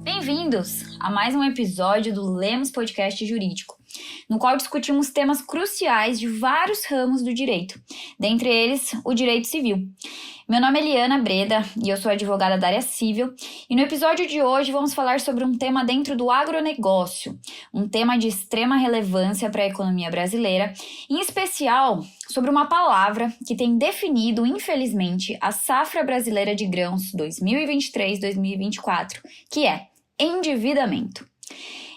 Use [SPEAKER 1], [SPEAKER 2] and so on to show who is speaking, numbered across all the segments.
[SPEAKER 1] Bem-vindos a mais um episódio do Lemos Podcast Jurídico, no qual discutimos temas cruciais de vários ramos do direito, dentre eles o direito civil. Meu nome é Liana Breda e eu sou advogada da área civil, e no episódio de hoje vamos falar sobre um tema dentro do agronegócio, um tema de extrema relevância para a economia brasileira, em especial sobre uma palavra que tem definido, infelizmente, a safra brasileira de grãos 2023-2024, que é endividamento.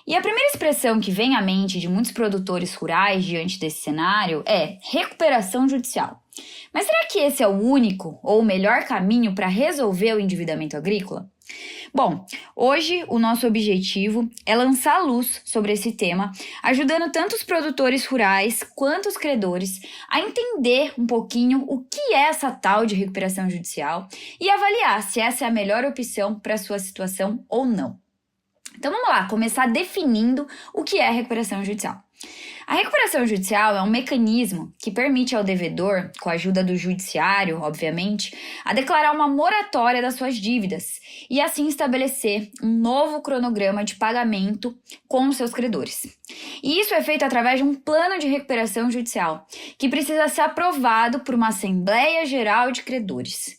[SPEAKER 1] E a primeira expressão que vem à mente de muitos produtores rurais diante desse cenário é recuperação judicial. Mas será que esse é o único ou o melhor caminho para resolver o endividamento agrícola? Bom, hoje o nosso objetivo é lançar luz sobre esse tema, ajudando tanto os produtores rurais quanto os credores a entender um pouquinho o que é essa tal de recuperação judicial e avaliar se essa é a melhor opção para a sua situação ou não. Então vamos lá, começar definindo o que é a recuperação judicial. A recuperação judicial é um mecanismo que permite ao devedor, com a ajuda do judiciário, obviamente, a declarar uma moratória das suas dívidas e assim estabelecer um novo cronograma de pagamento com os seus credores. E isso é feito através de um plano de recuperação judicial, que precisa ser aprovado por uma Assembleia Geral de Credores.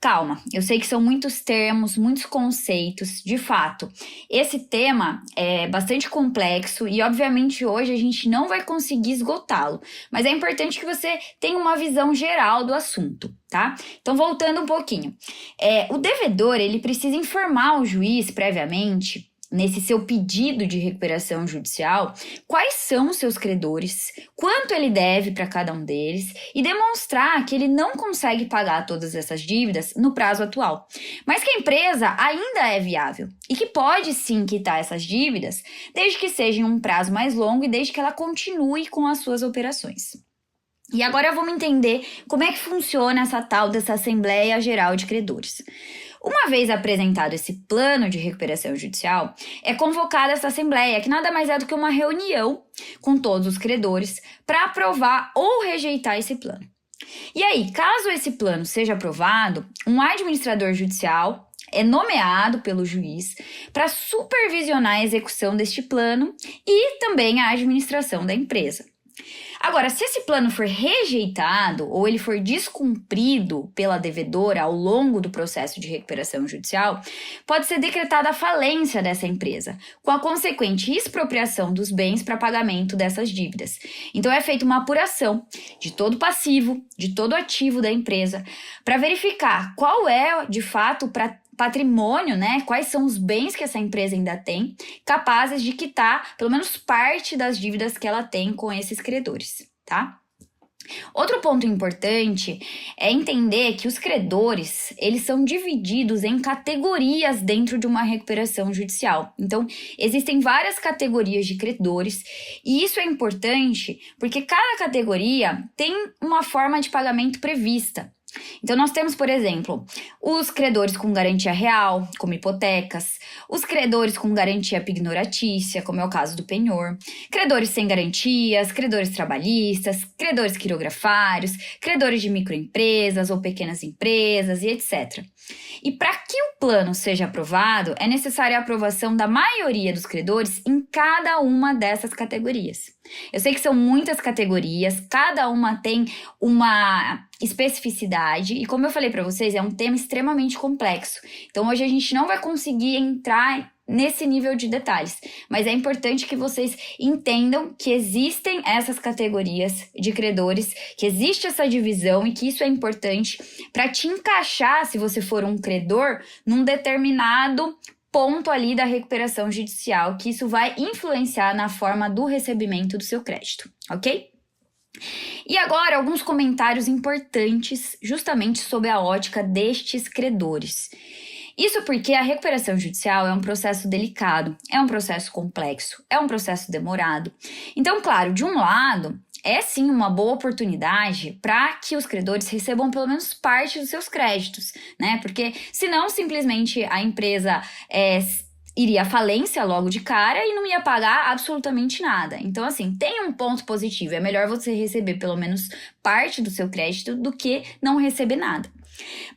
[SPEAKER 1] Calma, eu sei que são muitos termos, muitos conceitos, de fato. Esse tema é bastante complexo e, obviamente, hoje a gente não vai conseguir esgotá-lo, mas é importante que você tenha uma visão geral do assunto, tá? Então, voltando um pouquinho. O devedor, ele precisa informar o juiz previamente, nesse seu pedido de recuperação judicial, quais são os seus credores, quanto ele deve para cada um deles e demonstrar que ele não consegue pagar todas essas dívidas no prazo atual, mas que a empresa ainda é viável e que pode sim quitar essas dívidas, desde que seja em um prazo mais longo e desde que ela continue com as suas operações. E agora vamos entender como é que funciona essa tal dessa Assembleia Geral de Credores. Uma vez apresentado esse plano de recuperação judicial, é convocada essa assembleia, que nada mais é do que uma reunião com todos os credores para aprovar ou rejeitar esse plano. E aí, caso esse plano seja aprovado, um administrador judicial é nomeado pelo juiz para supervisionar a execução deste plano e também a administração da empresa. Agora, se esse plano for rejeitado ou ele for descumprido pela devedora ao longo do processo de recuperação judicial, pode ser decretada a falência dessa empresa, com a consequente expropriação dos bens para pagamento dessas dívidas. Então, é feita uma apuração de todo o passivo, de todo o ativo da empresa, para verificar qual é, de fato, o patrimônio, né? Quais são os bens que essa empresa ainda tem, capazes de quitar pelo menos parte das dívidas que ela tem com esses credores, tá? Outro ponto importante é entender que os credores, eles são divididos em categorias dentro de uma recuperação judicial. Então, existem várias categorias de credores e isso é importante porque cada categoria tem uma forma de pagamento prevista. Então, nós temos, por exemplo, os credores com garantia real, como hipotecas, os credores com garantia pignoratícia, como é o caso do penhor, credores sem garantias, credores trabalhistas, credores quirografários, credores de microempresas ou pequenas empresas e etc. E para que o plano seja aprovado, é necessária a aprovação da maioria dos credores em cada uma dessas categorias. Eu sei que são muitas categorias, cada uma tem uma especificidade e, como eu falei para vocês, é um tema extremamente complexo. Então, hoje a gente não vai conseguir entrar nesse nível de detalhes, mas é importante que vocês entendam que existem essas categorias de credores, que existe essa divisão e que isso é importante para te encaixar, se você for um credor, num determinado ponto ali da recuperação judicial, que isso vai influenciar na forma do recebimento do seu crédito, ok? E agora, alguns comentários importantes justamente sob a ótica destes credores. Isso porque a recuperação judicial é um processo delicado, é um processo complexo, é um processo demorado. Então, claro, de um lado, é sim uma boa oportunidade para que os credores recebam pelo menos parte dos seus créditos, né? Porque senão simplesmente a empresa iria à falência logo de cara e não ia pagar absolutamente nada. Então, assim, tem um ponto positivo. É melhor você receber pelo menos parte do seu crédito do que não receber nada.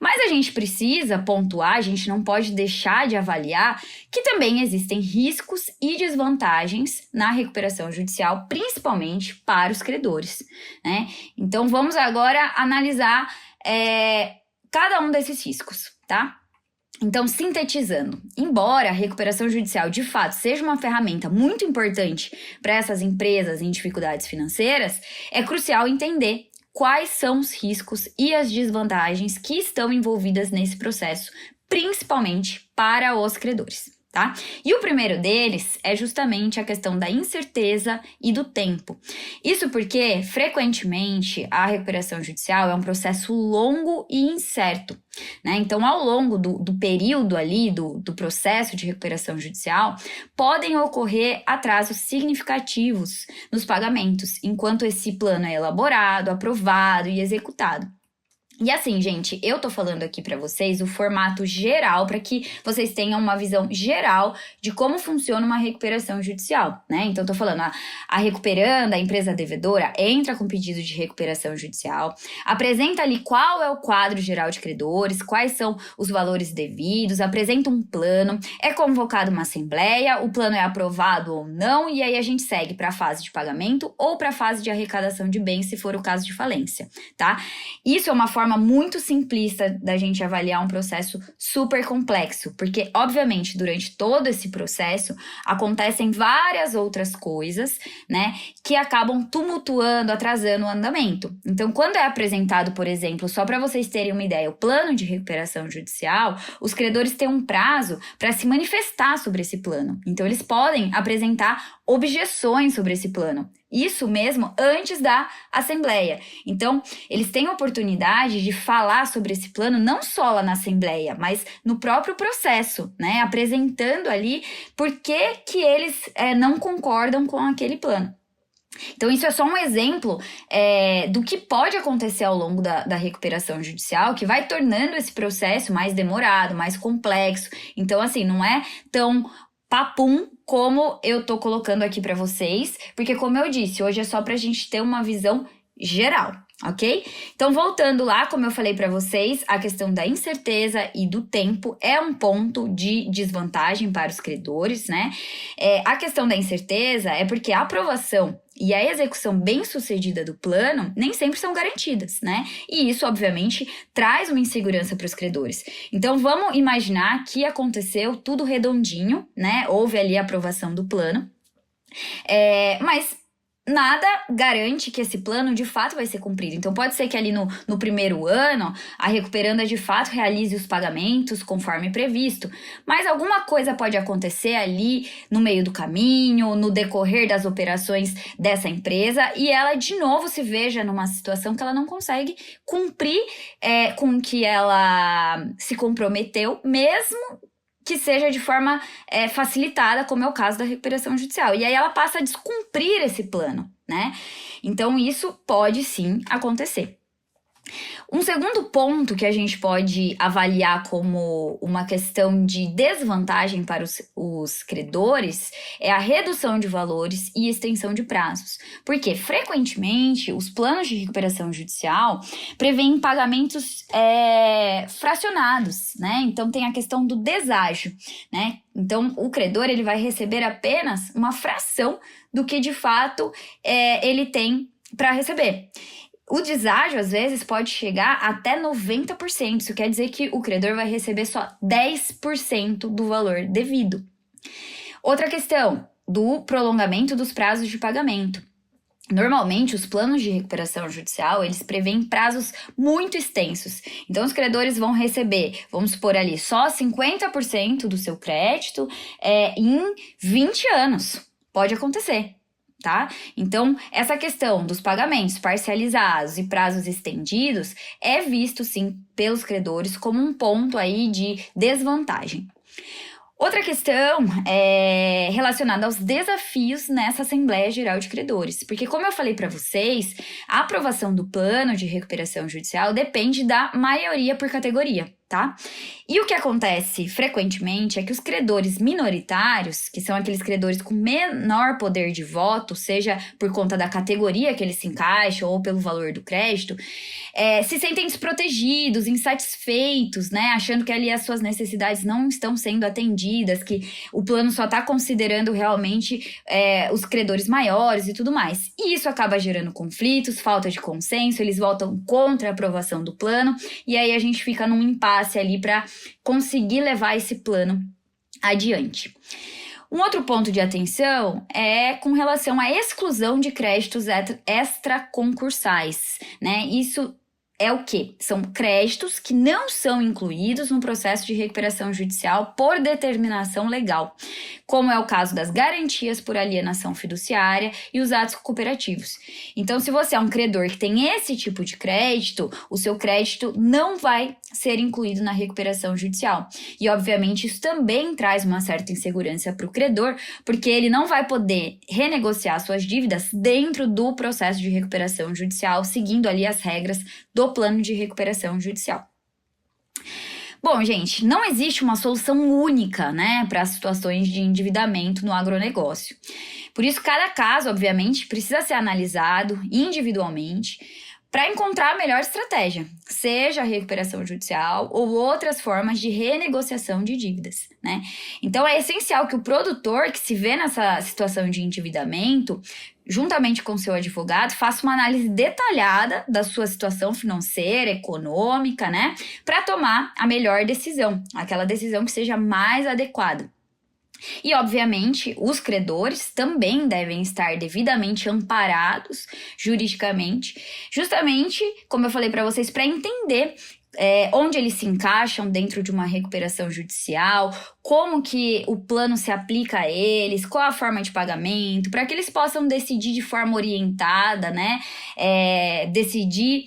[SPEAKER 1] Mas a gente precisa pontuar, a gente não pode deixar de avaliar que também existem riscos e desvantagens na recuperação judicial, principalmente para os credores, né? Então, vamos agora analisar cada um desses riscos, tá? Então, sintetizando, embora a recuperação judicial de fato seja uma ferramenta muito importante para essas empresas em dificuldades financeiras, é crucial entender quais são os riscos e as desvantagens que estão envolvidas nesse processo, principalmente para os credores, tá? E o primeiro deles é justamente a questão da incerteza e do tempo. Isso porque, frequentemente, a recuperação judicial é um processo longo e incerto, né? Então, ao longo do período ali, do processo de recuperação judicial, podem ocorrer atrasos significativos nos pagamentos, enquanto esse plano é elaborado, aprovado e executado. E assim, gente, eu tô falando aqui pra vocês o formato geral para que vocês tenham uma visão geral de como funciona uma recuperação judicial, né? Então, tô falando, a recuperanda, a empresa devedora, entra com pedido de recuperação judicial, apresenta ali qual é o quadro geral de credores, quais são os valores devidos, apresenta um plano, é convocada uma assembleia, o plano é aprovado ou não, e aí a gente segue para a fase de pagamento ou para a fase de arrecadação de bens, se for o caso de falência, tá? Isso é uma forma muito simplista da gente avaliar um processo super complexo, porque, obviamente, durante todo esse processo acontecem várias outras coisas, né, que acabam tumultuando, atrasando o andamento. Então, quando é apresentado, por exemplo, só para vocês terem uma ideia, o plano de recuperação judicial, os credores têm um prazo para se manifestar sobre esse plano. Então, eles podem apresentar objeções sobre esse plano. Isso mesmo antes da assembleia. Então, eles têm a oportunidade de falar sobre esse plano não só lá na assembleia, mas no próprio processo, né? Apresentando ali por que eles não concordam com aquele plano. Então, isso é só um exemplo do que pode acontecer ao longo da recuperação judicial, que vai tornando esse processo mais demorado, mais complexo. Então, assim, não é tão papum como eu tô colocando aqui para vocês, porque como eu disse, hoje é só pra gente ter uma visão geral, ok? Então, voltando lá, como eu falei para vocês, a questão da incerteza e do tempo é um ponto de desvantagem para os credores, né? A questão da incerteza é porque a aprovação e a execução bem-sucedida do plano nem sempre são garantidas, né? E isso, obviamente, traz uma insegurança para os credores. Então, vamos imaginar que aconteceu tudo redondinho, né? Houve ali a aprovação do plano, mas nada garante que esse plano de fato vai ser cumprido. Então, pode ser que ali no primeiro ano, a recuperanda de fato realize os pagamentos conforme previsto, mas alguma coisa pode acontecer ali no meio do caminho, no decorrer das operações dessa empresa, e ela de novo se veja numa situação que ela não consegue cumprir com o que ela se comprometeu, mesmo que seja de forma facilitada, como é o caso da recuperação judicial. E aí ela passa a descumprir esse plano, né? Então, isso pode sim acontecer. Um segundo ponto que a gente pode avaliar como uma questão de desvantagem para os credores é a redução de valores e extensão de prazos. Porque, frequentemente, os planos de recuperação judicial prevêem pagamentos fracionados, né? Então, tem a questão do deságio, né? Então, o credor ele vai receber apenas uma fração do que, de fato, ele tem para receber. O deságio, às vezes, pode chegar até 90%. Isso quer dizer que o credor vai receber só 10% do valor devido. Outra questão, do prolongamento dos prazos de pagamento. Normalmente, os planos de recuperação judicial, eles prevêem prazos muito extensos. Então, os credores vão receber, vamos supor ali, só 50% do seu crédito em 20 anos. Pode acontecer. Tá? Então, essa questão dos pagamentos parcializados e prazos estendidos é visto, sim, pelos credores como um ponto aí de desvantagem. Outra questão é relacionada aos desafios nessa Assembleia Geral de Credores, porque como eu falei para vocês, a aprovação do plano de recuperação judicial depende da maioria por categoria, tá? E o que acontece frequentemente é que os credores minoritários, que são aqueles credores com menor poder de voto, seja por conta da categoria que eles se encaixam ou pelo valor do crédito, se sentem desprotegidos, insatisfeitos, né? Achando que ali as suas necessidades não estão sendo atendidas, que o plano só está considerando realmente os credores maiores e tudo mais. E isso acaba gerando conflitos, falta de consenso, eles votam contra a aprovação do plano, e aí a gente fica num impasse ali para conseguir levar esse plano adiante. Um outro ponto de atenção é com relação à exclusão de créditos extraconcursais, né? Isso é o quê? São créditos que não são incluídos no processo de recuperação judicial por determinação legal, como é o caso das garantias por alienação fiduciária e os atos cooperativos. Então, se você é um credor que tem esse tipo de crédito, o seu crédito não vai ser incluído na recuperação judicial. E, obviamente, isso também traz uma certa insegurança para o credor, porque ele não vai poder renegociar suas dívidas dentro do processo de recuperação judicial, seguindo ali as regras do plano de recuperação judicial. Bom, gente, não existe uma solução única, né, para situações de endividamento no agronegócio. Por isso, cada caso, obviamente, precisa ser analisado individualmente para encontrar a melhor estratégia, seja a recuperação judicial ou outras formas de renegociação de dívidas, né? Então, é essencial que o produtor que se vê nessa situação de endividamento, juntamente com seu advogado, faça uma análise detalhada da sua situação financeira, econômica, né? Para tomar a melhor decisão, aquela decisão que seja mais adequada. E, obviamente, os credores também devem estar devidamente amparados juridicamente, justamente, como eu falei para vocês, para entender onde eles se encaixam dentro de uma recuperação judicial, como que o plano se aplica a eles, qual a forma de pagamento, para que eles possam decidir de forma orientada, né? Decidir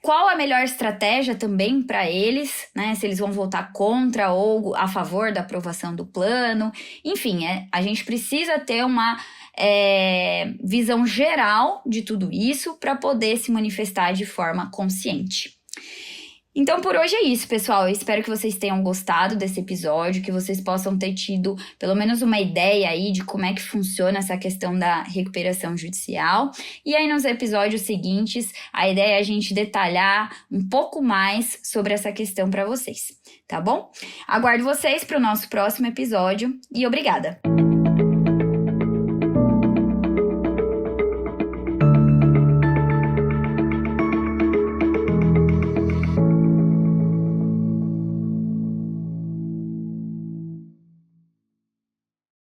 [SPEAKER 1] qual a melhor estratégia também para eles, né? Se eles vão votar contra ou a favor da aprovação do plano. Enfim, a gente precisa ter uma visão geral de tudo isso para poder se manifestar de forma consciente. Então, por hoje é isso, pessoal. Eu espero que vocês tenham gostado desse episódio, que vocês possam ter tido pelo menos uma ideia aí de como é que funciona essa questão da recuperação judicial. E aí, nos episódios seguintes, a ideia é a gente detalhar um pouco mais sobre essa questão para vocês, tá bom? Aguardo vocês para o nosso próximo episódio e obrigada!